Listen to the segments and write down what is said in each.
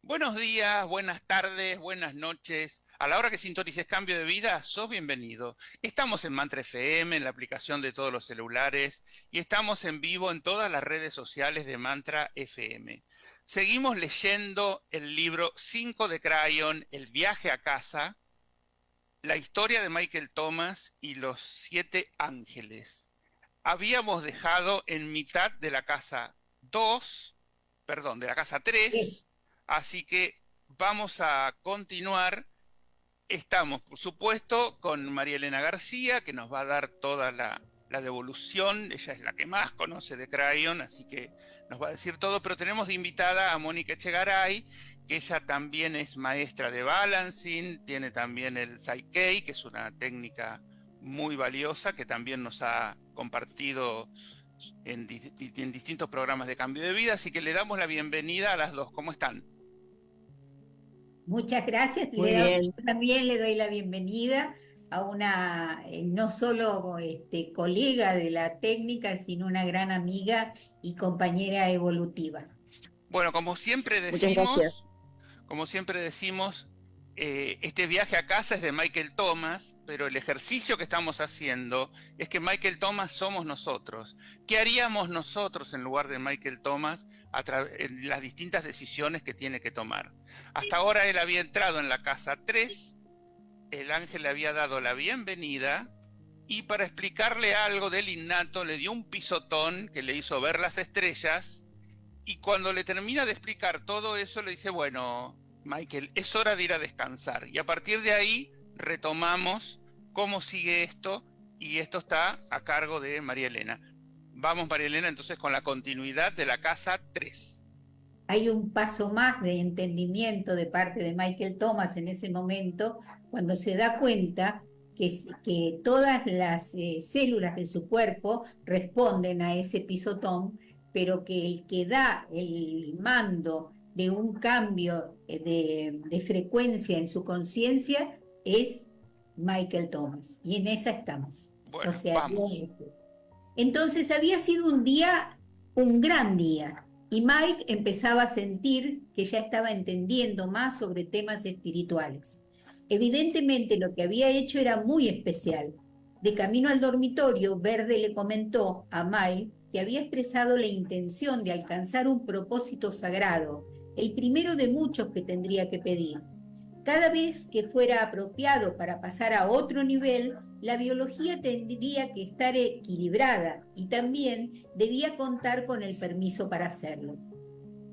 Buenos días, buenas tardes, buenas noches. A la hora que sintonices Cambio de Vida, sos bienvenido. Estamos en Mantra FM, en la aplicación de todos los celulares, y estamos en vivo en todas las redes sociales de Mantra FM. Seguimos leyendo el libro 5 de Crayon, El viaje a casa, la historia de Michael Thomas y los 7 ángeles. Habíamos dejado en mitad de la casa 2, perdón, de la casa Sí. 3, así que vamos a continuar. Estamos, por supuesto, con María Elena García, que nos va a dar toda la devolución. Ella es la que más conoce de Crayon, así que nos va a decir todo, pero tenemos de invitada a Mónica Echegaray, que ella también es maestra de balancing, tiene también el Psyche, que es una técnica muy valiosa, que también nos ha compartido en distintos programas de cambio de vida, así que le damos la bienvenida a las dos. ¿Cómo están? Muchas gracias. Muy bien, Yo también le doy la bienvenida a una no solo colega de la técnica, sino una gran amiga y compañera evolutiva. Bueno, muchas gracias. como siempre decimos, este viaje a casa es de Michael Thomas, pero el ejercicio que estamos haciendo es que Michael Thomas somos nosotros. ¿Qué haríamos nosotros en lugar de Michael Thomas en las distintas decisiones que tiene que tomar? Hasta ahora él había entrado en la casa 3, el ángel le había dado la bienvenida y para explicarle algo del innato le dio un pisotón que le hizo ver las estrellas. Y cuando le termina de explicar todo eso, le dice, bueno, Michael, es hora de ir a descansar. Y a partir de ahí retomamos cómo sigue esto, y esto está a cargo de María Elena. Vamos, María Elena, entonces con la continuidad de la casa 3. Hay un paso más de entendimiento de parte de Michael Thomas en ese momento, cuando se da cuenta que todas las células de su cuerpo responden a ese pisotón, pero que el que da el mando de un cambio de frecuencia en su conciencia es Michael Thomas. Y en esa estamos. O Bueno, sea, vamos. entonces había sido un día, un gran día, y Mike empezaba a sentir que ya estaba entendiendo más sobre temas espirituales. Evidentemente lo que había hecho era muy especial. De camino al dormitorio, Verde le comentó a Mike que había expresado la intención de alcanzar un propósito sagrado, el primero de muchos que tendría que pedir. Cada vez que fuera apropiado para pasar a otro nivel, la biología tendría que estar equilibrada y también debía contar con el permiso para hacerlo.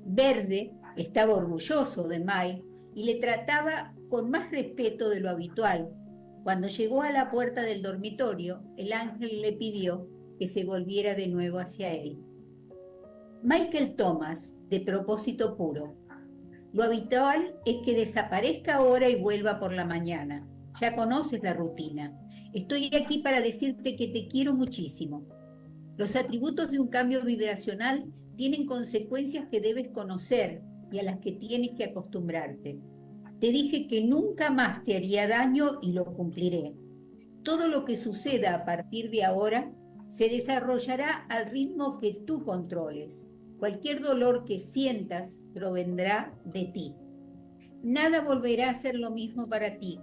Verde estaba orgulloso de Mike y le trataba con más respeto de lo habitual. Cuando llegó a la puerta del dormitorio, el ángel le pidió que se volviera de nuevo hacia él. Michael Thomas, de propósito puro. Lo habitual es que desaparezca ahora y vuelva por la mañana. Ya conoces la rutina. Estoy aquí para decirte que te quiero muchísimo. Los atributos de un cambio vibracional tienen consecuencias que debes conocer y a las que tienes que acostumbrarte. Te dije que nunca más te haría daño y lo cumpliré. Todo lo que suceda a partir de ahora se desarrollará al ritmo que tú controles. Cualquier dolor que sientas provendrá de ti. Nada volverá a ser lo mismo para ti.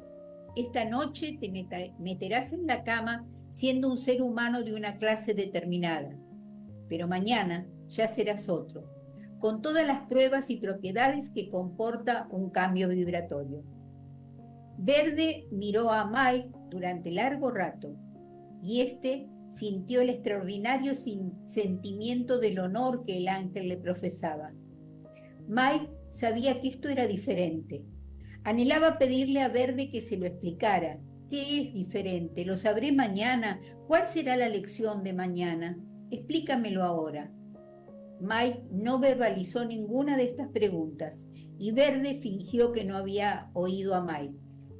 Esta noche te meterás en la cama siendo un ser humano de una clase determinada, pero mañana ya serás otro, con todas las pruebas y propiedades que comporta un cambio vibratorio. Verde miró a Mike durante largo rato y éste sintió el extraordinario sentimiento del honor que el ángel le profesaba. Mike sabía que esto era diferente. Anhelaba pedirle a Verde que se lo explicara. ¿Qué es diferente? ¿Lo sabré mañana? ¿Cuál será la lección de mañana? Explícamelo ahora. Mike no verbalizó ninguna de estas preguntas y Verde fingió que no había oído a Mike.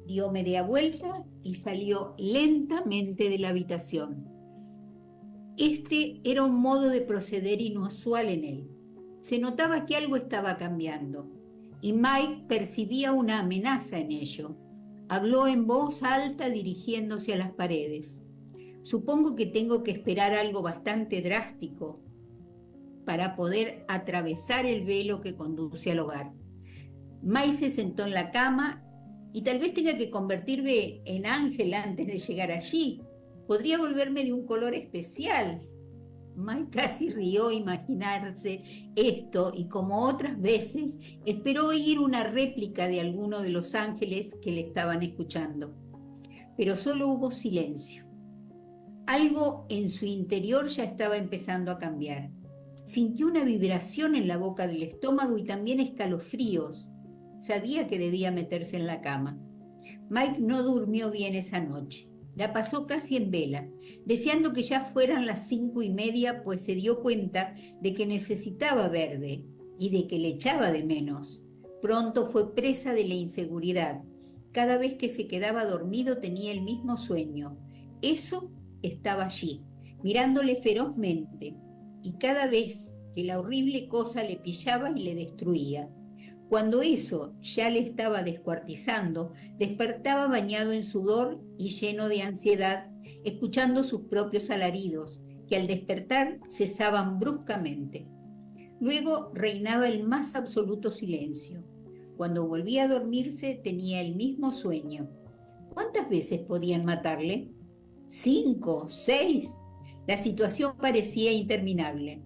Dio media vuelta y salió lentamente de la habitación. Este era un modo de proceder inusual en él. Se notaba que algo estaba cambiando y Mike percibía una amenaza en ello. Habló en voz alta dirigiéndose a las paredes. Supongo que tengo que esperar algo bastante drástico para poder atravesar el velo que conduce al hogar. Mike se sentó en la cama y tal vez tenga que convertirme en ángel antes de llegar allí. Podría volverme de un color especial. Mike casi rió imaginarse esto y como otras veces esperó oír una réplica de alguno de los ángeles que le estaban escuchando. Pero solo hubo silencio. Algo en su interior ya estaba empezando a cambiar. Sintió una vibración en la boca del estómago y también escalofríos. Sabía que debía meterse en la cama. Mike no durmió bien esa noche. La pasó casi en vela, deseando que ya fueran las 5:30, pues se dio cuenta de que necesitaba Verde y de que le echaba de menos. Pronto fue presa de la inseguridad. Cada vez que se quedaba dormido tenía el mismo sueño. Eso estaba allí, mirándole ferozmente, y cada vez que la horrible cosa le pillaba y le destruía. Cuando eso ya le estaba descuartizando, despertaba bañado en sudor y lleno de ansiedad, escuchando sus propios alaridos, que al despertar cesaban bruscamente. Luego reinaba el más absoluto silencio. Cuando volvía a dormirse tenía el mismo sueño. ¿Cuántas veces podían matarle? 5, 6. La situación parecía interminable.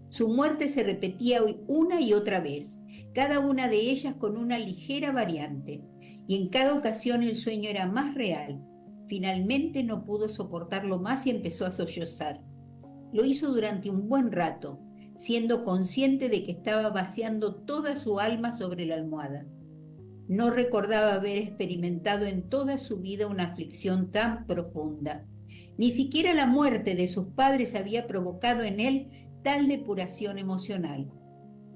Su muerte se repetía una y otra vez, cada una de ellas con una ligera variante, y en cada ocasión el sueño era más real. Finalmente no pudo soportarlo más y empezó a sollozar. Lo hizo durante un buen rato, siendo consciente de que estaba vaciando toda su alma sobre la almohada. No recordaba haber experimentado en toda su vida una aflicción tan profunda. Ni siquiera la muerte de sus padres había provocado en él tal depuración emocional.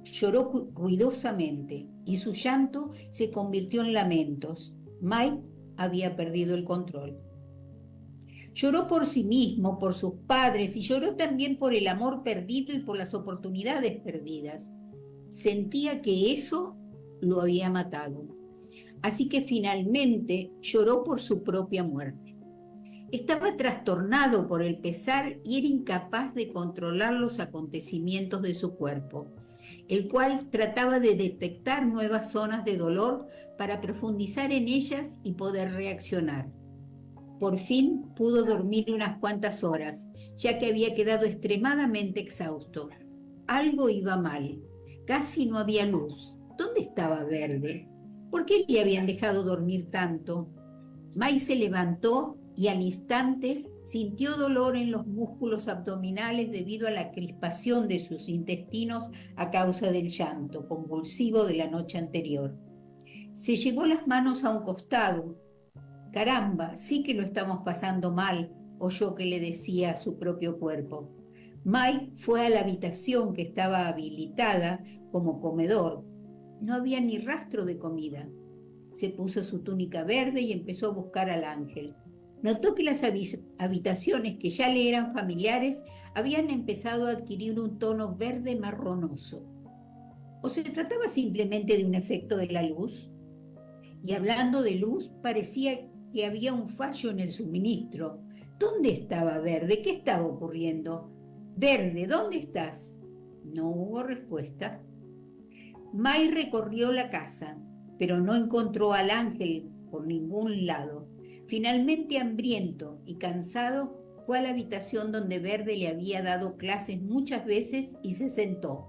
Lloró ruidosamente y su llanto se convirtió en lamentos. Mike había perdido el control. Lloró por sí mismo, por sus padres y lloró también por el amor perdido y por las oportunidades perdidas. Sentía que eso lo había matado. Así que finalmente lloró por su propia muerte. Estaba trastornado por el pesar y era incapaz de controlar los acontecimientos de su cuerpo, el cual trataba de detectar nuevas zonas de dolor para profundizar en ellas y poder reaccionar. Por fin pudo dormir unas cuantas horas, ya que había quedado extremadamente exhausto. Algo iba mal. Casi no había luz. ¿Dónde estaba Verde? ¿Por qué le habían dejado dormir tanto? Mike se levantó y al instante sintió dolor en los músculos abdominales debido a la crispación de sus intestinos a causa del llanto convulsivo de la noche anterior. Se llevó las manos a un costado. Caramba, sí que lo estamos pasando mal, oyó que le decía a su propio cuerpo. Mike fue a la habitación que estaba habilitada como comedor. No había ni rastro de comida. Se puso su túnica verde y empezó a buscar al ángel. Notó que las habitaciones que ya le eran familiares habían empezado a adquirir un tono verde marronoso. ¿O se trataba simplemente de un efecto de la luz? Y hablando de luz, parecía que había un fallo en el suministro. ¿Dónde estaba Verde? ¿Qué estaba ocurriendo? Verde, ¿dónde estás? No hubo respuesta. May recorrió la casa, pero no encontró al ángel por ningún lado. Finalmente, hambriento y cansado, fue a la habitación donde Verde le había dado clases muchas veces y se sentó.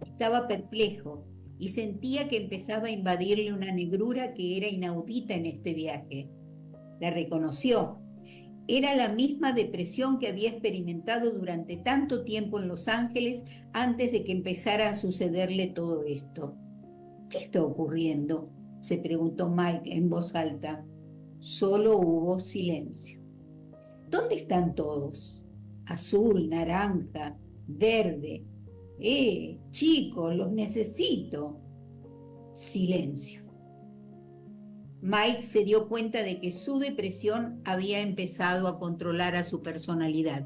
Estaba perplejo y sentía que empezaba a invadirle una negrura que era inaudita en este viaje. La reconoció. Era la misma depresión que había experimentado durante tanto tiempo en Los Ángeles antes de que empezara a sucederle todo esto. ¿Qué está ocurriendo?, se preguntó Mike en voz alta. Solo hubo silencio. ¿Dónde están todos? Azul, naranja, verde. Chicos, los necesito. Silencio. Mike se dio cuenta de que su depresión había empezado a controlar a su personalidad.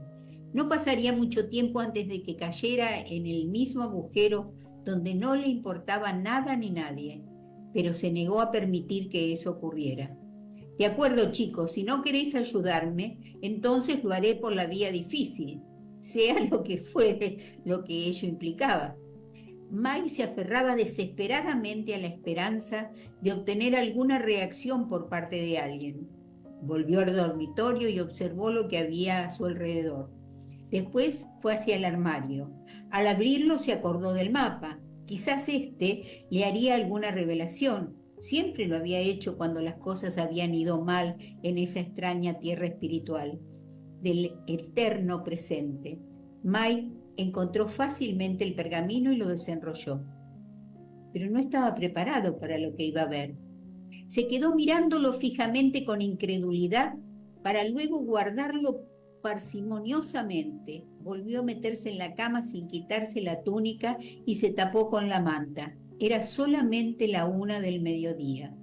No pasaría mucho tiempo antes de que cayera en el mismo agujero donde no le importaba nada ni nadie, pero se negó a permitir que eso ocurriera. De acuerdo, chicos, si no queréis ayudarme, entonces lo haré por la vía difícil, sea lo que fuere lo que ello implicaba. Mike se aferraba desesperadamente a la esperanza de obtener alguna reacción por parte de alguien. Volvió al dormitorio y observó lo que había a su alrededor. Después fue hacia el armario. Al abrirlo se acordó del mapa. Quizás este le haría alguna revelación. Siempre lo había hecho cuando las cosas habían ido mal en esa extraña tierra espiritual del eterno presente. Mike encontró fácilmente el pergamino y lo desenrolló, pero no estaba preparado para lo que iba a ver. Se quedó mirándolo fijamente con incredulidad para luego guardarlo parsimoniosamente. Volvió a meterse en la cama sin quitarse la túnica y se tapó con la manta. Era solamente la 1 del mediodía,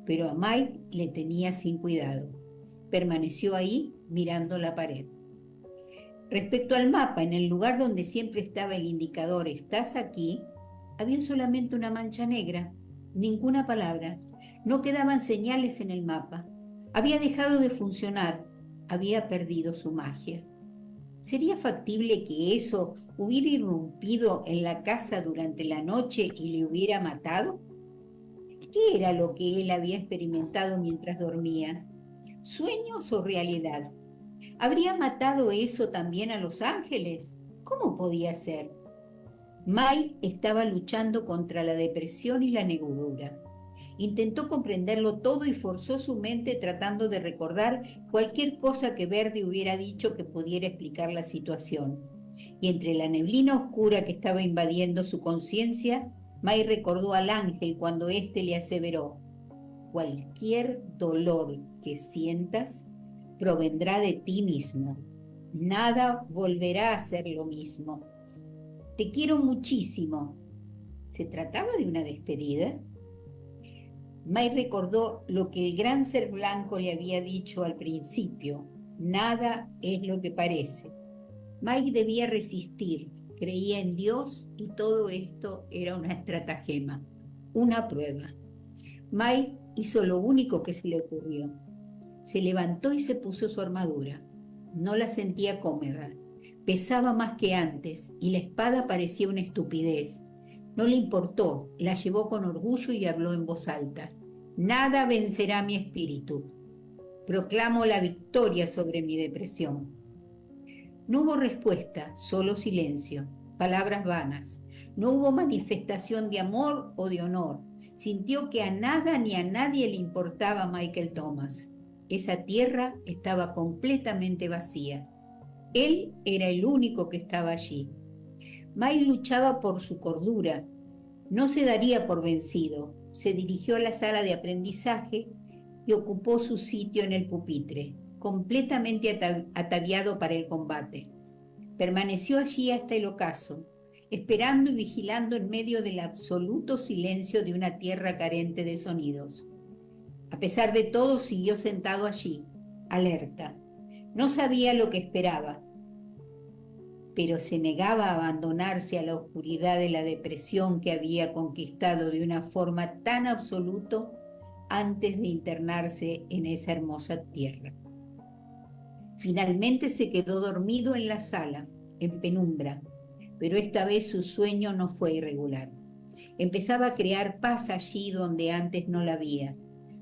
pero a Mike le tenía sin cuidado. Permaneció ahí mirando la pared. Respecto al mapa, en el lugar donde siempre estaba el indicador "estás aquí", había solamente una mancha negra, ninguna palabra. No quedaban señales en el mapa. Había dejado de funcionar, había perdido su magia. ¿Sería factible que eso hubiera irrumpido en la casa durante la noche y le hubiera matado? ¿Qué era lo que él había experimentado mientras dormía? ¿Sueños o realidad? ¿Habría matado eso también a los ángeles? ¿Cómo podía ser? Mike estaba luchando contra la depresión y la negrura. Intentó comprenderlo todo y forzó su mente tratando de recordar cualquier cosa que Verdi hubiera dicho que pudiera explicar la situación. Y entre la neblina oscura que estaba invadiendo su conciencia, Mike recordó al ángel cuando éste le aseveró: cualquier dolor que sientas provendrá de ti mismo. Nada volverá a ser lo mismo. Te quiero muchísimo. ¿Se trataba de una despedida? Mike recordó lo que el gran ser blanco le había dicho al principio: nada es lo que parece. Mike debía resistir, creía en Dios y todo esto era una estratagema, una prueba. Mike hizo lo único que se le ocurrió. Se levantó y se puso su armadura. No la sentía cómoda. Pesaba más que antes y la espada parecía una estupidez. No le importó, la llevó con orgullo y habló en voz alta: nada vencerá mi espíritu. Proclamo la victoria sobre mi depresión. No hubo respuesta, solo silencio, palabras vanas. No hubo manifestación de amor o de honor. Sintió que a nada ni a nadie le importaba Michael Thomas. Esa tierra estaba completamente vacía. Él era el único que estaba allí. Mike luchaba por su cordura. No se daría por vencido. Se dirigió a la sala de aprendizaje y ocupó su sitio en el pupitre, completamente ataviado para el combate. Permaneció allí hasta el ocaso, esperando y vigilando en medio del absoluto silencio de una tierra carente de sonidos. A pesar de todo, siguió sentado allí, alerta. No sabía lo que esperaba, pero se negaba a abandonarse a la oscuridad de la depresión que había conquistado de una forma tan absoluta antes de internarse en esa hermosa tierra. Finalmente se quedó dormido en la sala, en penumbra, pero esta vez su sueño no fue irregular. Empezaba a crear paz allí donde antes no la había.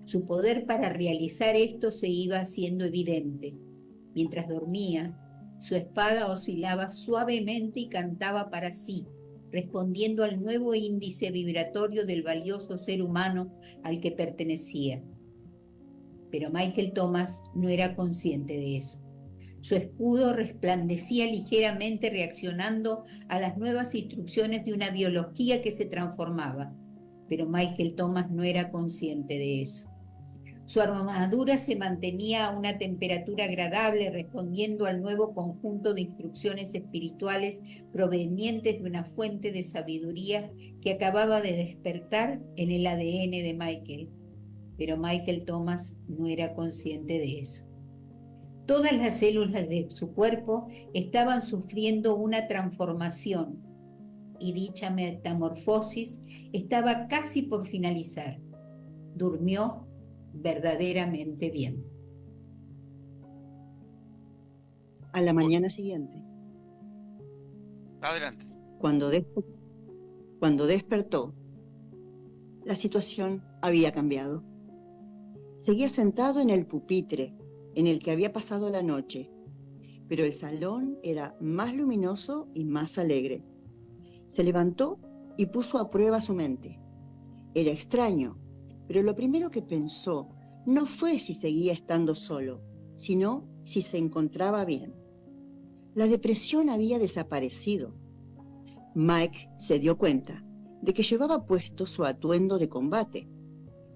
Su poder para realizar esto se iba haciendo evidente. Mientras dormía, su espada oscilaba suavemente y cantaba para sí, respondiendo al nuevo índice vibratorio del valioso ser humano al que pertenecía. Pero Michael Thomas no era consciente de eso. Su escudo resplandecía ligeramente reaccionando a las nuevas instrucciones de una biología que se transformaba, pero Michael Thomas no era consciente de eso. Su armadura se mantenía a una temperatura agradable, respondiendo al nuevo conjunto de instrucciones espirituales provenientes de una fuente de sabiduría que acababa de despertar en el ADN de Michael, pero Michael Thomas no era consciente de eso. Todas las células de su cuerpo estaban sufriendo una transformación y dicha metamorfosis estaba casi por finalizar. Durmió verdaderamente bien. A la mañana siguiente, Adelante. cuando Cuando despertó, la situación había cambiado. Seguía sentado en el pupitre en el que había pasado la noche, pero el salón era más luminoso y más alegre. Se levantó y puso a prueba su mente. Era extraño, pero lo primero que pensó no fue si seguía estando solo, sino si se encontraba bien. La depresión había desaparecido. Mike se dio cuenta de que llevaba puesto su atuendo de combate,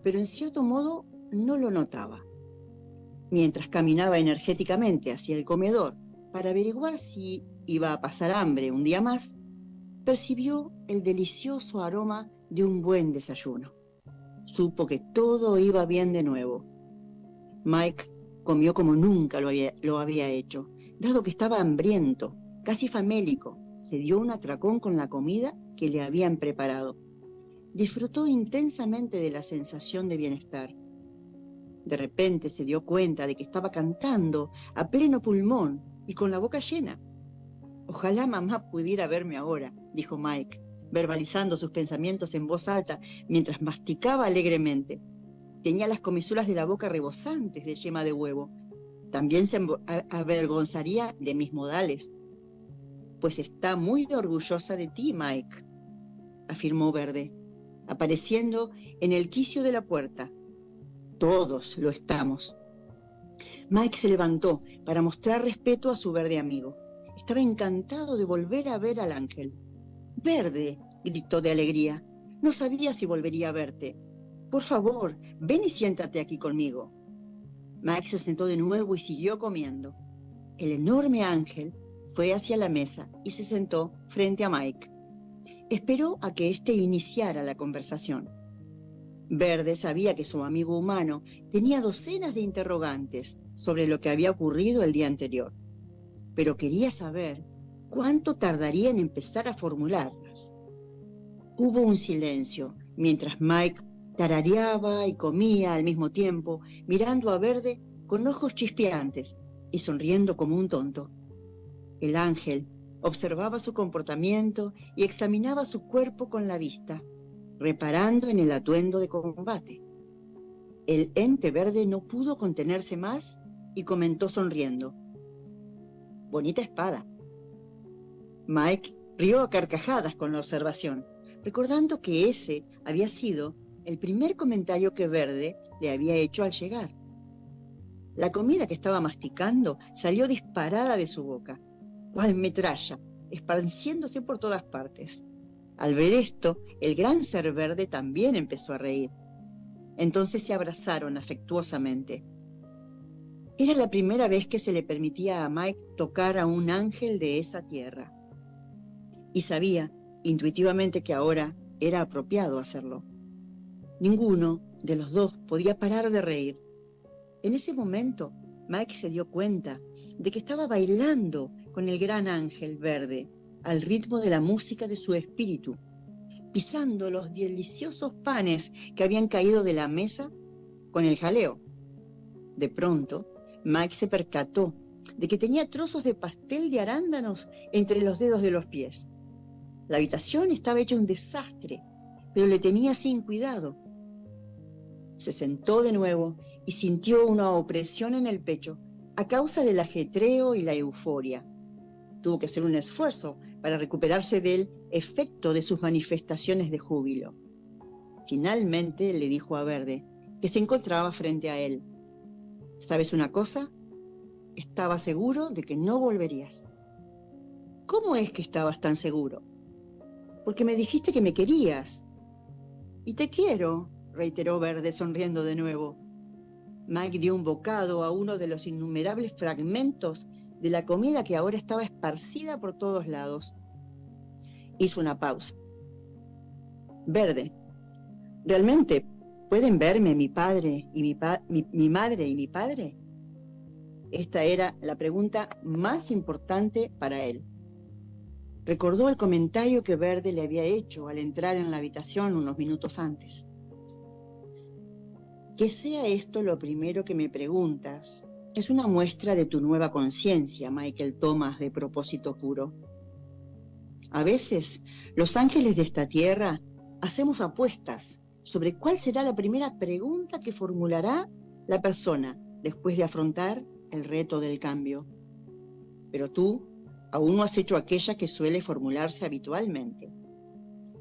pero en cierto modo no lo notaba. Mientras caminaba energéticamente hacia el comedor para averiguar si iba a pasar hambre un día más, percibió el delicioso aroma de un buen desayuno. Supo que todo iba bien de nuevo. Mike comió como nunca lo había hecho, dado que estaba hambriento, casi famélico. Se dio un atracón con la comida que le habían preparado. Disfrutó intensamente de la sensación de bienestar. De repente se dio cuenta de que estaba cantando a pleno pulmón y con la boca llena. «Ojalá mamá pudiera verme ahora», dijo Mike, verbalizando sus pensamientos en voz alta mientras masticaba alegremente. Tenía las comisuras de la boca rebosantes de yema de huevo. También se avergonzaría de mis modales. «Pues está muy orgullosa de ti, Mike», afirmó Verde, apareciendo en el quicio de la puerta. «Todos lo estamos». Mike se levantó para mostrar respeto a su verde amigo. Estaba encantado de volver a ver al ángel. «Verde», gritó de alegría, «no sabía si volvería a verte. Por favor, ven y siéntate aquí conmigo». Mike se sentó de nuevo y siguió comiendo. El enorme ángel fue hacia la mesa y se sentó frente a Mike. Esperó a que éste iniciara la conversación. Verde sabía que su amigo humano tenía docenas de interrogantes sobre lo que había ocurrido el día anterior, pero quería saber cuánto tardaría en empezar a formularlas. Hubo un silencio mientras Mike tarareaba y comía al mismo tiempo, mirando a Verde con ojos chispeantes y sonriendo como un tonto. El ángel observaba su comportamiento y examinaba su cuerpo con la vista, reparando en el atuendo de combate. El ente verde no pudo contenerse más y comentó sonriendo: «Bonita espada». Mike rió a carcajadas con la observación, recordando que ese había sido el primer comentario que Verde le había hecho al llegar. La comida que estaba masticando salió disparada de su boca, cual metralla, esparciéndose por todas partes. Al ver esto, el gran ser verde también empezó a reír. Entonces se abrazaron afectuosamente. Era la primera vez que se le permitía a Mike tocar a un ángel de esa tierra. Y sabía intuitivamente que ahora era apropiado hacerlo. Ninguno de los dos podía parar de reír. En ese momento, Mike se dio cuenta de que estaba bailando con el gran ángel verde al ritmo de la música de su espíritu, pisando los deliciosos panes que habían caído de la mesa con el jaleo. De pronto, Mike se percató de que tenía trozos de pastel de arándanos entre los dedos de los pies. La habitación estaba hecha un desastre, pero le tenía sin cuidado. Se sentó de nuevo y sintió una opresión en el pecho a causa del ajetreo y la euforia. Tuvo que hacer un esfuerzo para recuperarse del efecto de sus manifestaciones de júbilo. Finalmente le dijo a Verde, que se encontraba frente a él: «¿Sabes una cosa? Estaba seguro de que no volverías». «¿Cómo es que estabas tan seguro?» «Porque me dijiste que me querías». «Y te quiero», reiteró Verde sonriendo de nuevo. Mike dio un bocado a uno de los innumerables fragmentos de la comida que ahora estaba esparcida por todos lados. Hizo una pausa. «Verde, ¿realmente pueden verme mi padre y mi madre y mi padre?» Esta era la pregunta más importante para él. Recordó el comentario que Verde le había hecho al entrar en la habitación unos minutos antes. «Que sea esto lo primero que me preguntas es una muestra de tu nueva conciencia, Michael Thomas, de propósito puro». A veces, los ángeles de esta tierra hacemos apuestas sobre cuál será la primera pregunta que formulará la persona después de afrontar el reto del cambio. Pero tú aún no has hecho aquella que suele formularse habitualmente.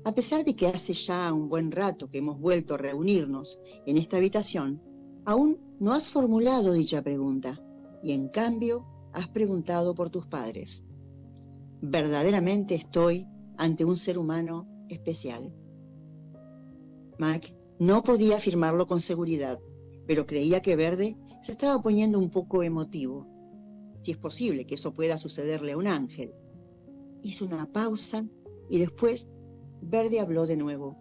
A pesar de que hace ya un buen rato que hemos vuelto a reunirnos en esta habitación, aún no has formulado dicha pregunta y en cambio has preguntado por tus padres. Verdaderamente estoy ante un ser humano especial. Mike no podía afirmarlo con seguridad, pero creía que Verde se estaba poniendo un poco emotivo. Si es posible que eso pueda sucederle a un ángel. Hizo una pausa y después Verde habló de nuevo.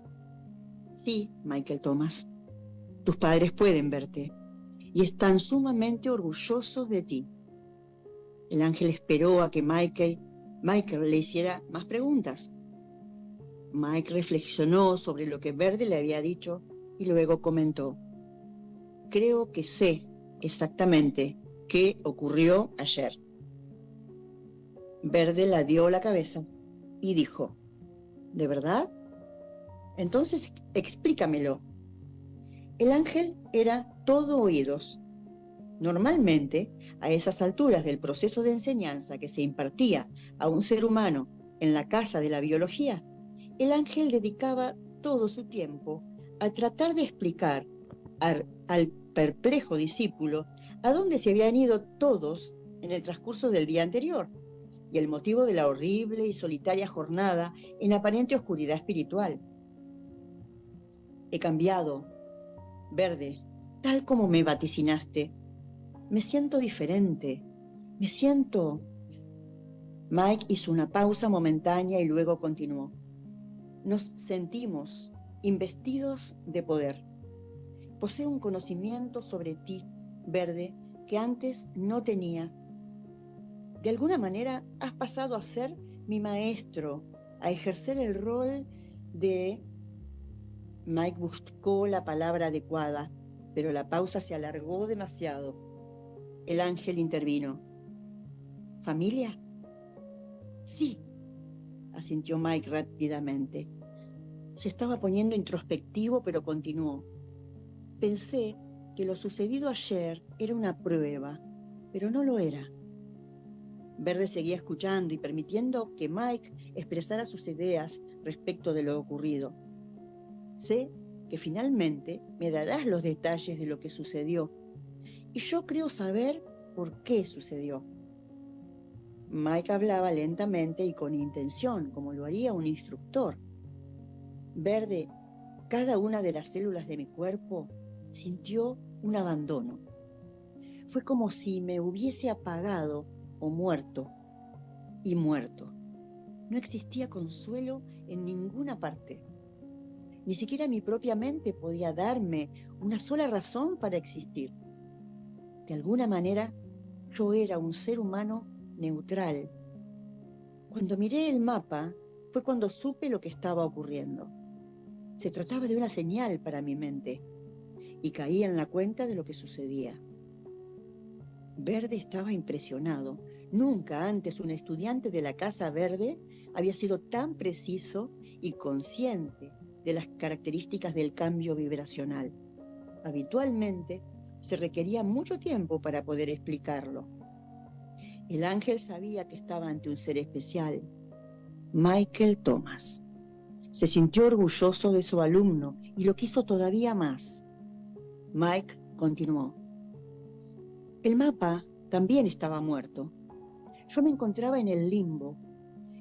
Sí, Michael Thomas, tus padres pueden verte y están sumamente orgullosos de ti. El ángel esperó a que Michael le hiciera más preguntas. Mike reflexionó sobre lo que Verde le había dicho y luego comentó: creo que sé exactamente qué ocurrió ayer. Verde la dio la cabeza y dijo: ¿de verdad? Entonces explícamelo. El ángel era todo oídos. Normalmente, a esas alturas del proceso de enseñanza que se impartía a un ser humano en la casa de la biología, el ángel dedicaba todo su tiempo a tratar de explicar al perplejo discípulo a dónde se habían ido todos en el transcurso del día anterior y el motivo de la horrible y solitaria jornada en aparente oscuridad espiritual. He cambiado, Verde, tal como me vaticinaste. Me siento diferente, me siento... Mike hizo una pausa momentánea y luego continuó. Nos sentimos investidos de poder. Poseo un conocimiento sobre ti, Verde, que antes no tenía. De alguna manera has pasado a ser mi maestro, a ejercer el rol de... Mike buscó la palabra adecuada, pero la pausa se alargó demasiado. El ángel intervino. ¿Familia? Sí, asintió Mike rápidamente. Se estaba poniendo introspectivo, pero continuó. Pensé que lo sucedido ayer era una prueba, pero no lo era. Verde seguía escuchando y permitiendo que Mike expresara sus ideas respecto de lo ocurrido. Sé que finalmente me darás los detalles de lo que sucedió, y yo creo saber por qué sucedió. Mike hablaba lentamente y con intención, como lo haría un instructor. Verde, cada una de las células de mi cuerpo sintió un abandono. Fue como si me hubiese apagado o muerto. Y muerto. No existía consuelo en ninguna parte. Ni siquiera mi propia mente podía darme una sola razón para existir. De alguna manera, yo era un ser humano neutral. Cuando miré el mapa, fue cuando supe lo que estaba ocurriendo. Se trataba de una señal para mi mente, y caí en la cuenta de lo que sucedía. Verde estaba impresionado. Nunca antes un estudiante de la Casa Verde había sido tan preciso y consciente de las características del cambio vibracional. Habitualmente se requería mucho tiempo para poder explicarlo. El ángel sabía que estaba ante un ser especial, Michael Thomas. Se sintió orgulloso de su alumno y lo quiso todavía más. Mike continuó. El mapa también estaba muerto. Yo me encontraba en el limbo.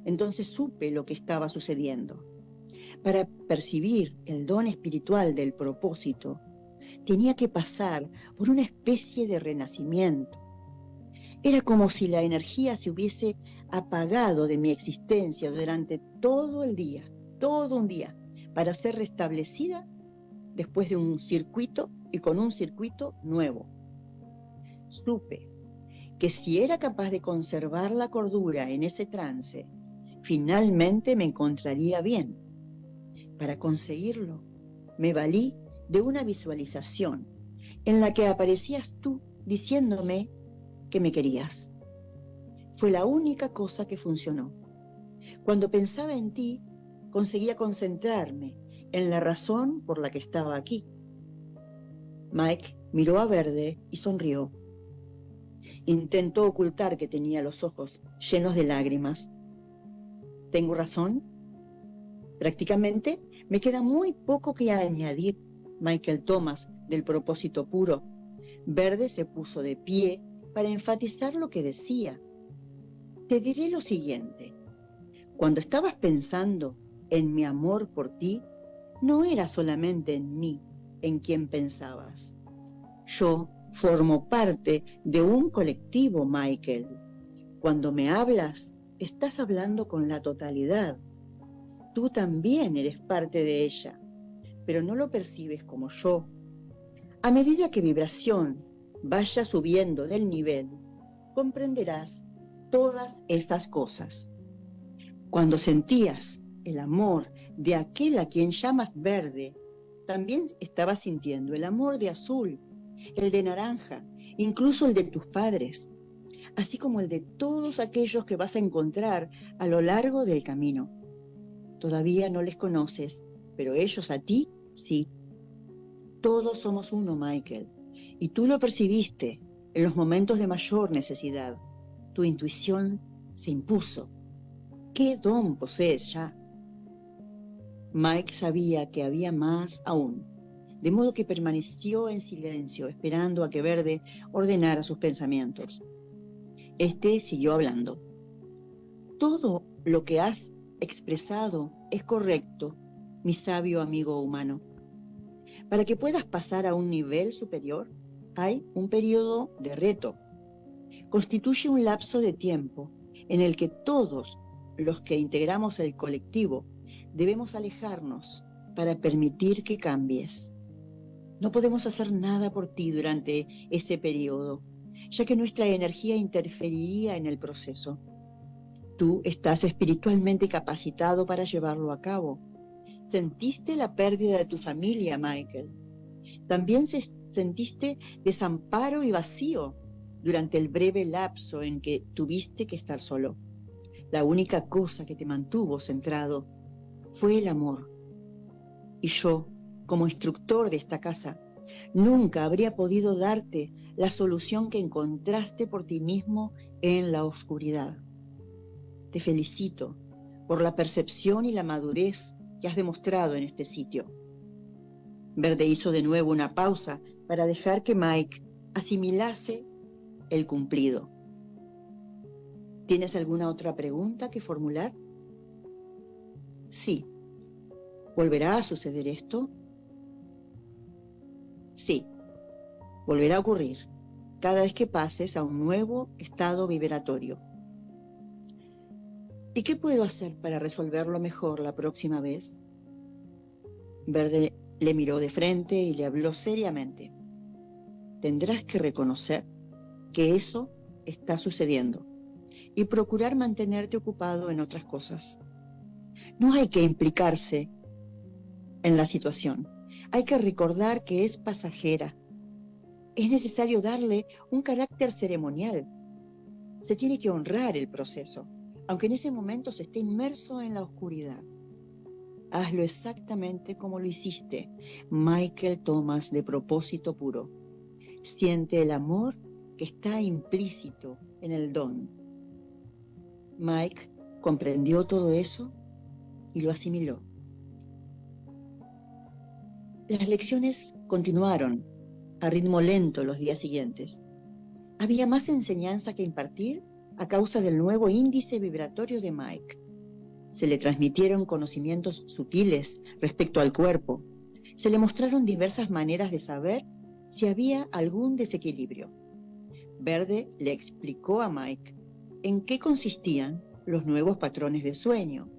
Entonces supe lo que estaba sucediendo. Para percibir el don espiritual del propósito, tenía que pasar por una especie de renacimiento. Era como si la energía se hubiese apagado de mi existencia durante todo el día, todo un día, para ser restablecida después de un circuito y con un circuito nuevo. Supe que si era capaz de conservar la cordura en ese trance, finalmente me encontraría bien. Para conseguirlo, me valí de una visualización en la que aparecías tú diciéndome que me querías. Fue la única cosa que funcionó. Cuando pensaba en ti, conseguía concentrarme en la razón por la que estaba aquí. Mike miró a Verde y sonrió. Intentó ocultar que tenía los ojos llenos de lágrimas. ¿Tengo razón? Prácticamente me queda muy poco que añadir. Michael Thomas, del propósito puro. Verde se puso de pie para enfatizar lo que decía. Te diré lo siguiente. Cuando estabas pensando en mi amor por ti, no era solamente en mí en quien pensabas. Yo formo parte de un colectivo, Michael. Cuando me hablas, estás hablando con la totalidad. Tú también eres parte de ella, pero no lo percibes como yo. A medida que vibración vaya subiendo del nivel, comprenderás todas estas cosas. Cuando sentías el amor de aquel a quien llamas Verde, también estabas sintiendo el amor de Azul, el de Naranja, incluso el de tus padres, así como el de todos aquellos que vas a encontrar a lo largo del camino. Todavía no les conoces, pero ellos a ti sí. Todos somos uno, Michael, y tú lo percibiste en los momentos de mayor necesidad. Tu intuición se impuso. ¿Qué don posees ya? Mike sabía que había más aún, de modo que permaneció en silencio, esperando a que Verde ordenara sus pensamientos. Este siguió hablando. Todo lo que has expresado es correcto, mi sabio amigo humano. Para que puedas pasar a un nivel superior, hay un periodo de reto. Constituye un lapso de tiempo en el que todos los que integramos el colectivo debemos alejarnos para permitir que cambies. No podemos hacer nada por ti durante ese periodo, ya que nuestra energía interferiría en el proceso. Tú estás espiritualmente capacitado para llevarlo a cabo. Sentiste la pérdida de tu familia, Michael. También sentiste desamparo y vacío durante el breve lapso en que tuviste que estar solo. La única cosa que te mantuvo centrado fue el amor. Y yo, como instructor de esta casa, nunca habría podido darte la solución que encontraste por ti mismo en la oscuridad. Te felicito por la percepción y la madurez que has demostrado en este sitio. Verde hizo de nuevo una pausa para dejar que Mike asimilase el cumplido. ¿Tienes alguna otra pregunta que formular? Sí. ¿Volverá a suceder esto? Sí. Volverá a ocurrir cada vez que pases a un nuevo estado vibratorio. ¿Y qué puedo hacer para resolverlo mejor la próxima vez? Verde le miró de frente y le habló seriamente. Tendrás que reconocer que eso está sucediendo y procurar mantenerte ocupado en otras cosas. No hay que implicarse en la situación. Hay que recordar que es pasajera. Es necesario darle un carácter ceremonial. Se tiene que honrar el proceso, aunque en ese momento se esté inmerso en la oscuridad. Hazlo exactamente como lo hiciste, Michael Thomas, de propósito puro. Siente el amor que está implícito en el don. Mike comprendió todo eso y lo asimiló. Las lecciones continuaron a ritmo lento los días siguientes. Había más enseñanza que impartir a causa del nuevo índice vibratorio de Mike. Se le transmitieron conocimientos sutiles respecto al cuerpo. Se le mostraron diversas maneras de saber si había algún desequilibrio. Verde le explicó a Mike en qué consistían los nuevos patrones de sueño,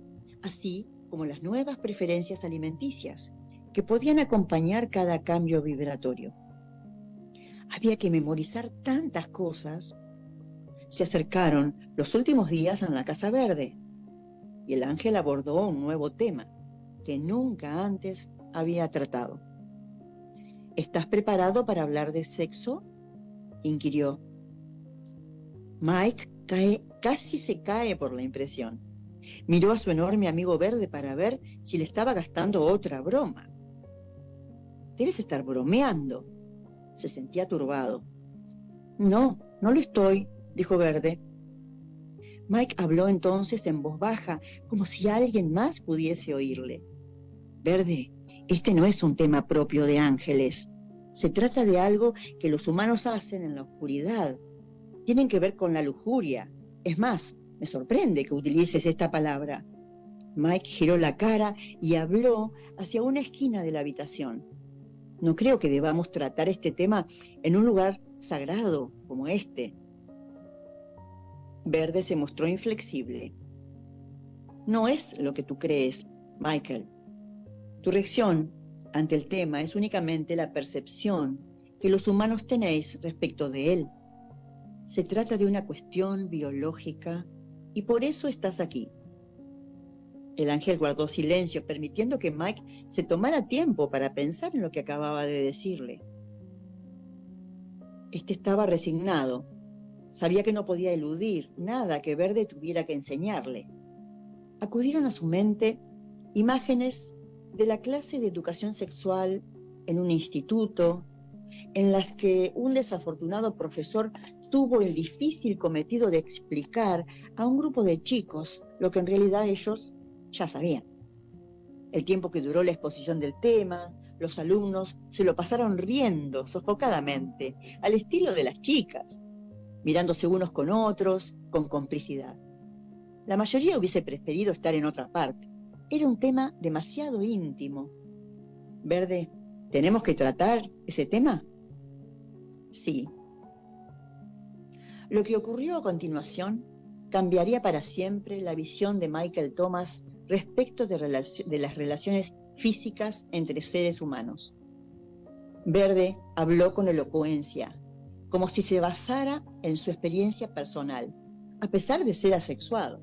así como las nuevas preferencias alimenticias que podían acompañar cada cambio vibratorio. Había que memorizar tantas cosas. Se acercaron los últimos días en la Casa Verde y el ángel abordó un nuevo tema que nunca antes había tratado. ¿Estás preparado para hablar de sexo?, inquirió. Mike casi se cae por la impresión. Miró a su enorme amigo verde para ver si le estaba gastando otra broma. Debes estar bromeando. Se sentía turbado. No, no lo estoy, dijo Verde. Mike habló entonces en voz baja, como si alguien más pudiese oírle. Verde, este no es un tema propio de ángeles. Se trata de algo que los humanos hacen en la oscuridad. Tienen que ver con la lujuria. Es más, me sorprende que utilices esta palabra. Mike giró la cara y habló hacia una esquina de la habitación. No creo que debamos tratar este tema en un lugar sagrado como este. Verde se mostró inflexible. No es lo que tú crees, Michael. Tu reacción ante el tema es únicamente la percepción que los humanos tenéis respecto de él. Se trata de una cuestión biológica y por eso estás aquí. El ángel guardó silencio, permitiendo que Mike se tomara tiempo para pensar en lo que acababa de decirle. Este estaba resignado. Sabía que no podía eludir nada que Verde tuviera que enseñarle. Acudieron a su mente imágenes de la clase de educación sexual en un instituto, en las que un desafortunado profesor tuvo el difícil cometido de explicar a un grupo de chicos lo que en realidad ellos ya sabían. El tiempo que duró la exposición del tema, los alumnos se lo pasaron riendo sofocadamente, al estilo de las chicas, mirándose unos con otros, con complicidad. La mayoría hubiese preferido estar en otra parte. Era un tema demasiado íntimo. Verde, ¿tenemos que tratar ese tema? Sí. Lo que ocurrió a continuación cambiaría para siempre la visión de Michael Thomas respecto de las relaciones físicas entre seres humanos. Verde habló con elocuencia, como si se basara en su experiencia personal, a pesar de ser asexuado.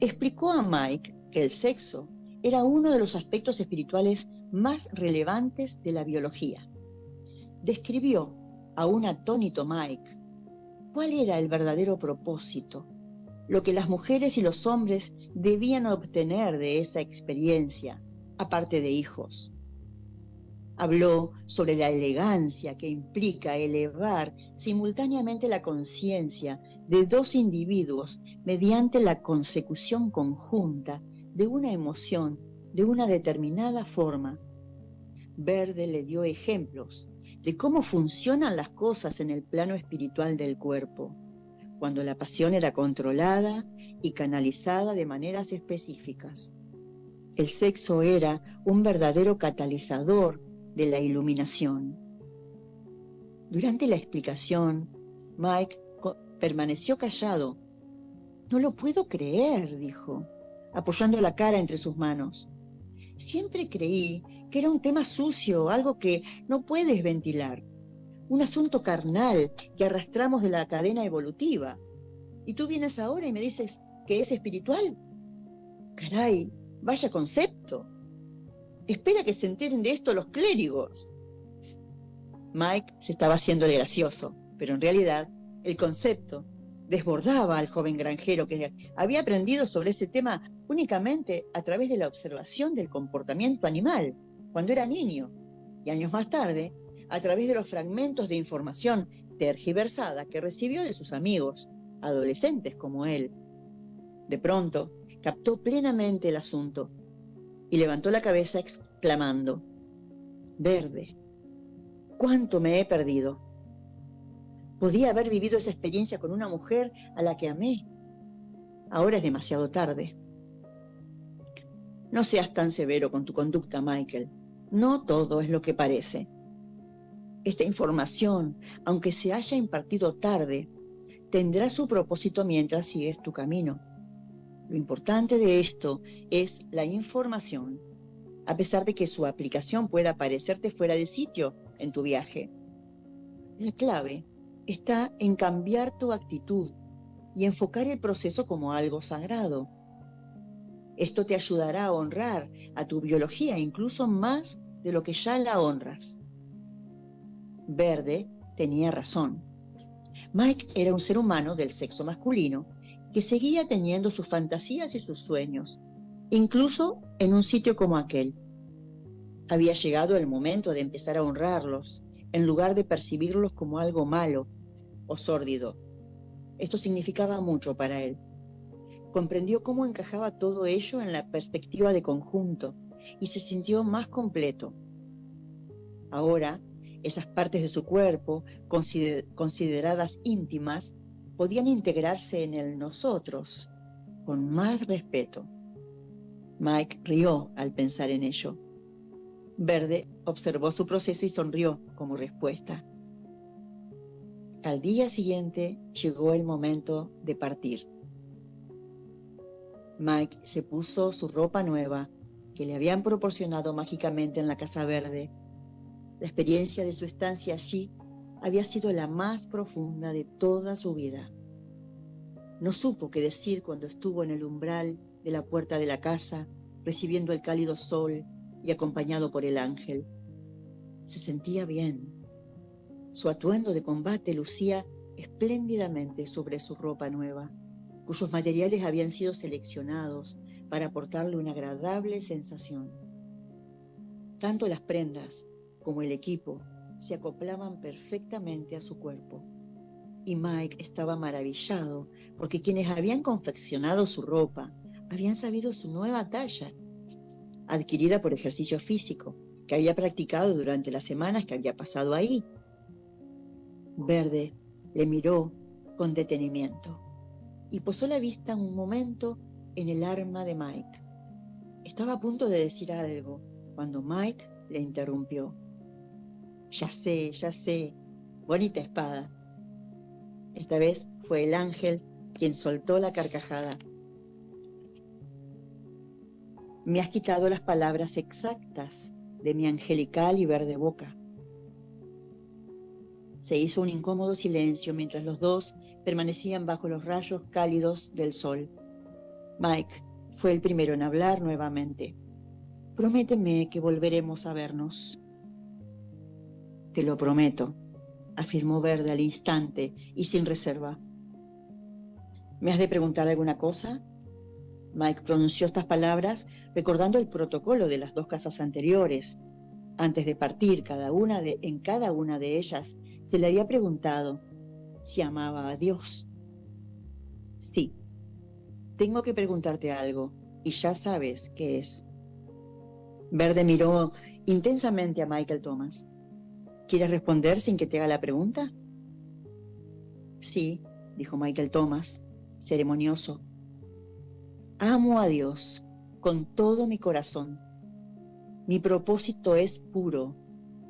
Explicó a Mike que el sexo era uno de los aspectos espirituales más relevantes de la biología. Describió a un atónito Mike cuál era el verdadero propósito, lo que las mujeres y los hombres debían obtener de esa experiencia, aparte de hijos. Habló sobre la elegancia que implica elevar simultáneamente la conciencia de dos individuos mediante la consecución conjunta de una emoción de una determinada forma. Verde le dio ejemplos de cómo funcionan las cosas en el plano espiritual del cuerpo, cuando la pasión era controlada y canalizada de maneras específicas. El sexo era un verdadero catalizador de la iluminación. Durante la explicación, Mike permaneció callado. No lo puedo creer, dijo, apoyando la cara entre sus manos. Siempre creí que era un tema sucio, algo que no puedes ventilar, un asunto carnal que arrastramos de la cadena evolutiva. Y tú vienes ahora y me dices que es espiritual. Caray, vaya concepto. Espera que se enteren de esto los clérigos. Mike se estaba haciéndole gracioso, pero en realidad el concepto desbordaba al joven granjero que había aprendido sobre ese tema únicamente a través de la observación del comportamiento animal cuando era niño, y años más tarde a través de los fragmentos de información tergiversada que recibió de sus amigos, adolescentes como él. De pronto captó plenamente el asunto y levantó la cabeza exclamando: Verde, ¿cuánto me he perdido? Podía haber vivido esa experiencia con una mujer a la que amé. Ahora es demasiado tarde. No seas tan severo con tu conducta, Michael. No todo es lo que parece. Esta información, aunque se haya impartido tarde, tendrá su propósito mientras sigues tu camino. Lo importante de esto es la información, a pesar de que su aplicación pueda parecerte fuera de sitio en tu viaje. La clave está en cambiar tu actitud y enfocar el proceso como algo sagrado. Esto te ayudará a honrar a tu biología incluso más de lo que ya la honras. Verde tenía razón. Mike era un ser humano del sexo masculino que seguía teniendo sus fantasías y sus sueños, incluso en un sitio como aquel. Había llegado el momento de empezar a honrarlos, en lugar de percibirlos como algo malo o sórdido. Esto significaba mucho para él. Comprendió cómo encajaba todo ello en la perspectiva de conjunto y se sintió más completo. Ahora, esas partes de su cuerpo, consideradas íntimas, podían integrarse en el nosotros con más respeto. Mike rió al pensar en ello. Verde observó su proceso y sonrió como respuesta. Al día siguiente llegó el momento de partir. Mike se puso su ropa nueva que le habían proporcionado mágicamente en la Casa Verde. La experiencia de su estancia allí había sido la más profunda de toda su vida. No supo qué decir cuando estuvo en el umbral de la puerta de la casa, recibiendo el cálido sol y acompañado por el ángel. Se sentía bien. Su atuendo de combate lucía espléndidamente sobre su ropa nueva, cuyos materiales habían sido seleccionados para aportarle una agradable sensación. Tanto las prendas como el equipo se acoplaban perfectamente a su cuerpo, y Mike estaba maravillado porque quienes habían confeccionado su ropa habían sabido su nueva talla, adquirida por ejercicio físico, que había practicado durante las semanas que había pasado ahí. Verde le miró con detenimiento y posó la vista un momento en el arma de Mike. Estaba a punto de decir algo cuando Mike le interrumpió. Ya sé, bonita espada. Esta vez fue el ángel quien soltó la carcajada. Me has quitado las palabras exactas de mi angelical y verde boca. Se hizo un incómodo silencio mientras los dos permanecían bajo los rayos cálidos del sol. Mike fue el primero en hablar nuevamente. Prométeme que volveremos a vernos. Te lo prometo, afirmó Verde al instante y sin reserva. ¿Me has de preguntar alguna cosa? Mike pronunció estas palabras recordando el protocolo de las dos casas anteriores. Antes de partir, en cada una de ellas se le había preguntado si amaba a Dios. Sí, tengo que preguntarte algo y ya sabes qué es. Verde miró intensamente a Michael Thomas. ¿Quieres responder sin que te haga la pregunta? Sí, dijo Michael Thomas, ceremonioso. Amo a Dios con todo mi corazón. Mi propósito es puro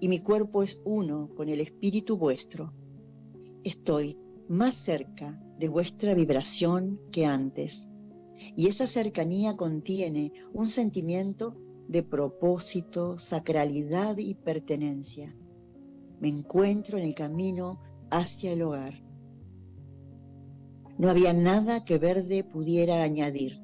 y mi cuerpo es uno con el espíritu vuestro. Estoy más cerca de vuestra vibración que antes, y esa cercanía contiene un sentimiento de propósito, sacralidad y pertenencia. Me encuentro en el camino hacia el hogar. No había nada que Verde pudiera añadir.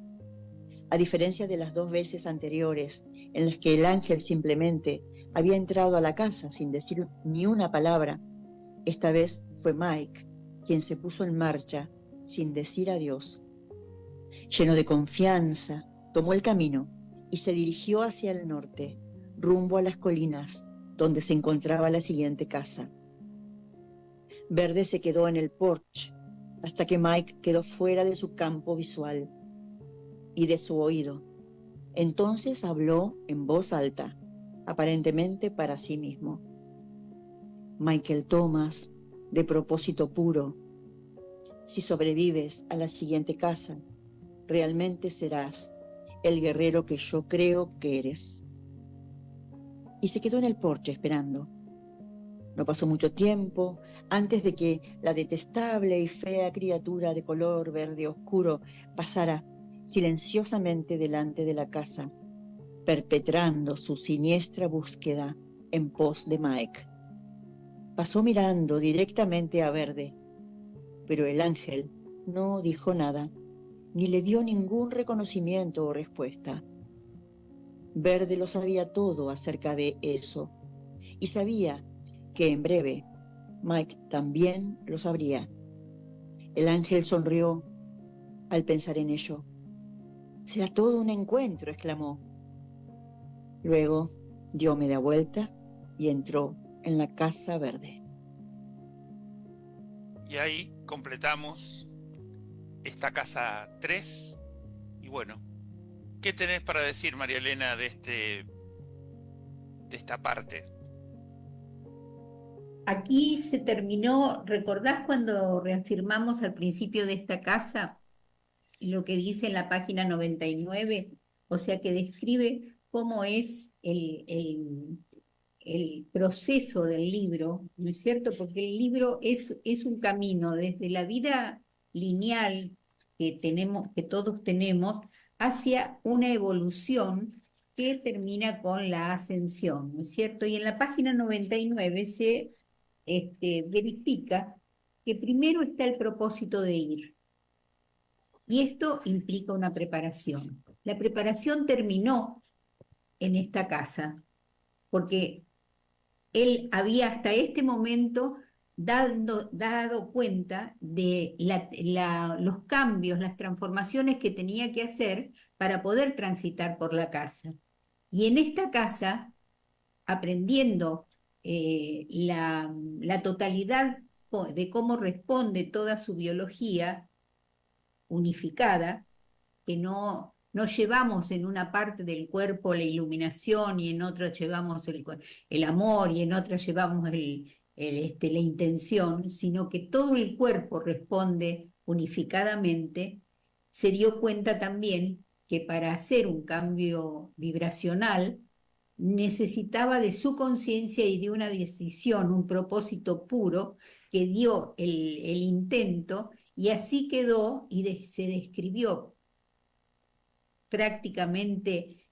A diferencia de las dos veces anteriores, en las que el ángel simplemente había entrado a la casa sin decir ni una palabra, esta vez fue Mike quien se puso en marcha sin decir adiós. Lleno de confianza, tomó el camino y se dirigió hacia el norte, rumbo a las colinas, donde se encontraba la siguiente casa. Verde se quedó en el porche hasta que Mike quedó fuera de su campo visual y de su oído. Entonces habló en voz alta, aparentemente para sí mismo. Michael Thomas, de propósito puro, si sobrevives a la siguiente casa, realmente serás el guerrero que yo creo que eres. Y se quedó en el porche esperando. No pasó mucho tiempo antes de que la detestable y fea criatura de color verde oscuro pasara silenciosamente delante de la casa, perpetrando su siniestra búsqueda en pos de Mike. Pasó mirando directamente a Verde, pero el ángel no dijo nada, ni le dio ningún reconocimiento o respuesta. Verde lo sabía todo acerca de eso, y sabía que en breve Mike también lo sabría. El ángel sonrió al pensar en ello. Será todo un encuentro, exclamó. Luego dio media vuelta y entró en la Casa Verde. Y ahí completamos esta casa 3. Y bueno, ¿qué tenés para decir, María Elena, de esta parte? Aquí se terminó, ¿recordás cuando reafirmamos al principio de esta casa lo que dice en la página 99? O sea, que describe cómo es el proceso del libro, ¿no es cierto? Porque el libro es un camino desde la vida lineal que tenemos, que todos tenemos, hacia una evolución que termina con la ascensión, ¿no es cierto? Y en la página 99 se verifica que primero está el propósito de ir, y esto implica una preparación. La preparación terminó en esta casa, porque él había hasta este momento dado cuenta de los cambios, las transformaciones que tenía que hacer para poder transitar por la casa. Y en esta casa, aprendiendo la totalidad de cómo responde toda su biología unificada, que no llevamos en una parte del cuerpo la iluminación y en otra llevamos el amor y en otra llevamos la intención, sino que todo el cuerpo responde unificadamente. Se dio cuenta también que para hacer un cambio vibracional necesitaba de su conciencia y de una decisión, un propósito puro que dio el intento, y así quedó y se describió prácticamente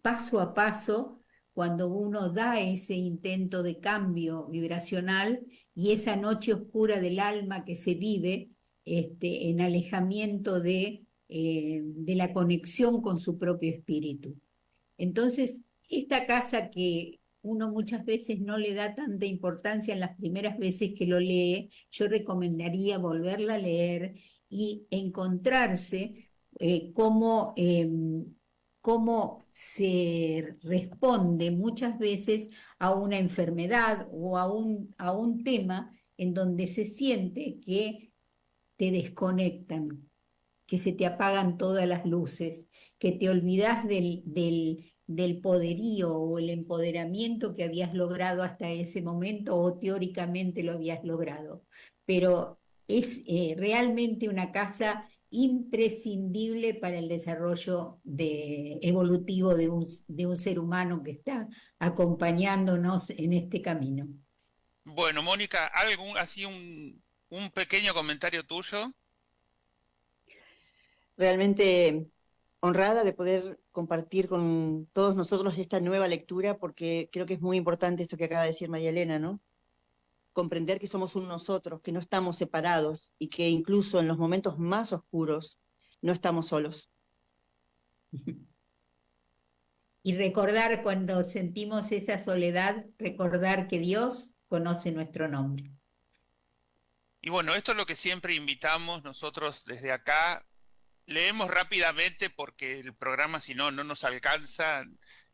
paso a paso cuando uno da ese intento de cambio vibracional y esa noche oscura del alma que se vive en alejamiento de la conexión con su propio espíritu. Entonces, esta casa que uno muchas veces no le da tanta importancia en las primeras veces que lo lee, yo recomendaría volverla a leer y encontrarse cómo se responde muchas veces a una enfermedad o a un tema en donde se siente que te desconectan, que se te apagan todas las luces, que te olvidas del poderío o el empoderamiento que habías logrado hasta ese momento o teóricamente lo habías logrado. Pero es realmente una casa imprescindible para el desarrollo evolutivo de un ser humano que está acompañándonos en este camino. Bueno, Mónica, así un pequeño comentario tuyo. Realmente honrada de poder compartir con todos nosotros esta nueva lectura, porque creo que es muy importante esto que acaba de decir María Elena, ¿no? Comprender que somos un nosotros, que no estamos separados y que incluso en los momentos más oscuros no estamos solos. Y recordar cuando sentimos esa soledad, recordar que Dios conoce nuestro nombre. Y bueno, esto es lo que siempre invitamos nosotros desde acá. Leemos rápidamente porque el programa, si no, no nos alcanza.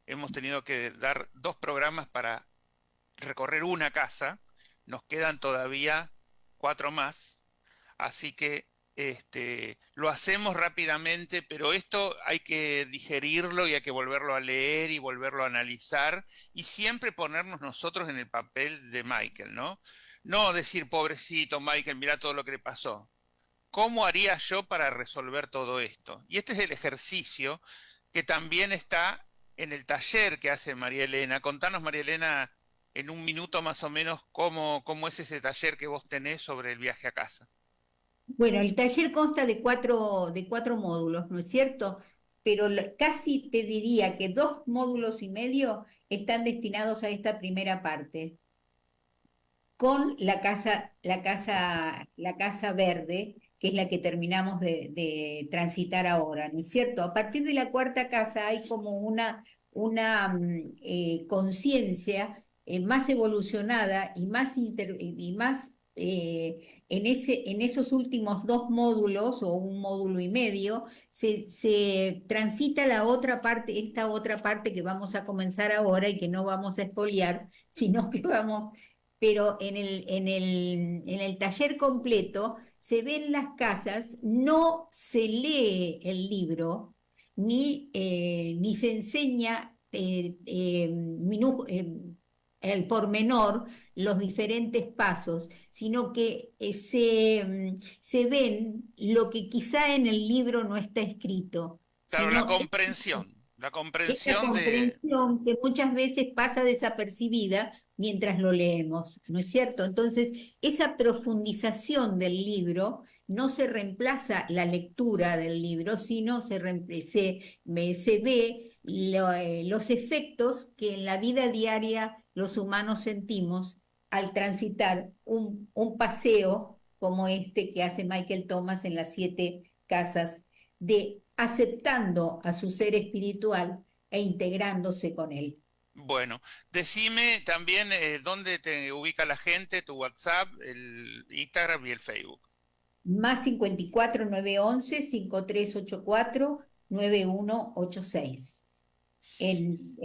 Hemos tenido que dar 2 programas para recorrer una casa. Nos quedan todavía 4 más. Así que lo hacemos rápidamente, pero esto hay que digerirlo y hay que volverlo a leer y volverlo a analizar y siempre ponernos nosotros en el papel de Michael, ¿no? No decir, pobrecito Michael, mira todo lo que le pasó. ¿Cómo haría yo para resolver todo esto? Y este es el ejercicio que también está en el taller que hace María Elena. Contanos, María Elena, en un minuto más o menos, cómo es ese taller que vos tenés sobre el viaje a casa. Bueno, el taller consta de cuatro módulos, ¿no es cierto? Pero casi te diría que 2,5 módulos están destinados a esta primera parte, con la casa verde, que es la que terminamos de transitar ahora, ¿no es cierto? A partir de la cuarta casa hay como una conciencia más evolucionada y más en esos últimos 2 módulos o 1,5 módulos, se transita la otra parte, esta otra parte que vamos a comenzar ahora y que no vamos a espolear, sino que vamos, pero en el taller completo se ven las casas, no se lee el libro, ni se enseña el pormenor, los diferentes pasos, sino que se ven lo que quizá en el libro no está escrito, Claro, la sino comprensión. La esta comprensión de... comprensión que muchas veces pasa desapercibida mientras lo leemos, ¿no es cierto? Entonces, esa profundización del libro no se reemplaza la lectura del libro, sino se ve los efectos que en la vida diaria los humanos sentimos al transitar un paseo como este que hace Michael Thomas en las 7 casas, de aceptando a su ser espiritual e integrándose con él. Bueno, decime también dónde te ubica la gente, tu WhatsApp, el Instagram y el Facebook. Más 54 911 5384 9186. En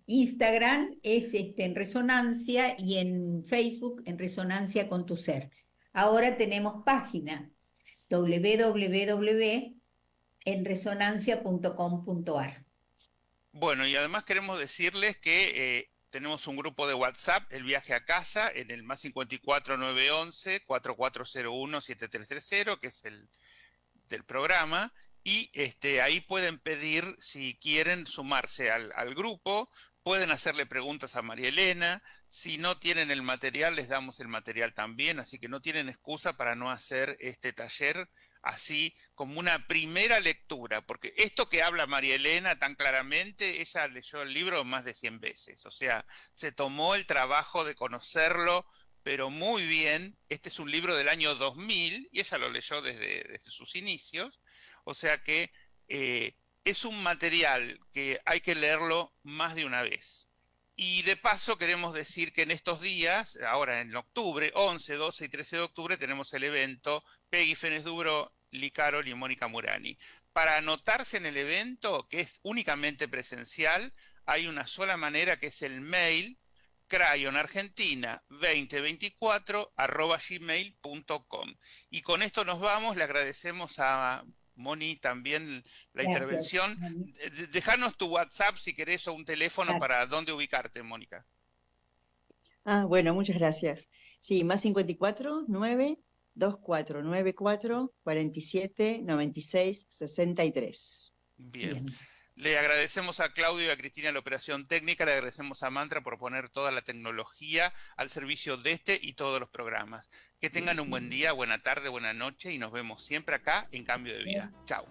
Instagram es en Resonancia y en Facebook en Resonancia con tu ser. Ahora tenemos página www.enresonancia.com.ar. Bueno, y además queremos decirles que tenemos un grupo de WhatsApp, El Viaje a Casa, en el más 54 911 4401 7330, que es el del programa, y ahí pueden pedir, si quieren sumarse al grupo, pueden hacerle preguntas a María Elena. Si no tienen el material, les damos el material también, así que no tienen excusa para no hacer este taller así como una primera lectura, porque esto que habla María Elena tan claramente, ella leyó el libro más de 100 veces, o sea, se tomó el trabajo de conocerlo, pero muy bien. Este es un libro del año 2000 y ella lo leyó desde sus inicios, o sea que es un material que hay que leerlo más de una vez. Y de paso queremos decir que en estos días, ahora en octubre, 11, 12 y 13 de octubre, tenemos el evento Peggy Fénez Dubro, Lee Carroll y Mónica Murani. Para anotarse en el evento, que es únicamente presencial, hay una sola manera, que es el mail crayonargentina2024@gmail.com. Y con esto nos vamos, le agradecemos a Moni también la Gracias, intervención. Moni. Dejanos tu WhatsApp si querés o un teléfono Gracias. para dónde ubicarte, Mónica. Ah, bueno, muchas gracias. Sí, más 54 9 2494 47 96 63. Bien. Bien. Le agradecemos a Claudio y a Cristina la operación técnica, le agradecemos a Mantra por poner toda la tecnología al servicio de este y todos los programas. Que tengan un buen día, buena tarde, buena noche y nos vemos siempre acá en Cambio de Vida. Chao.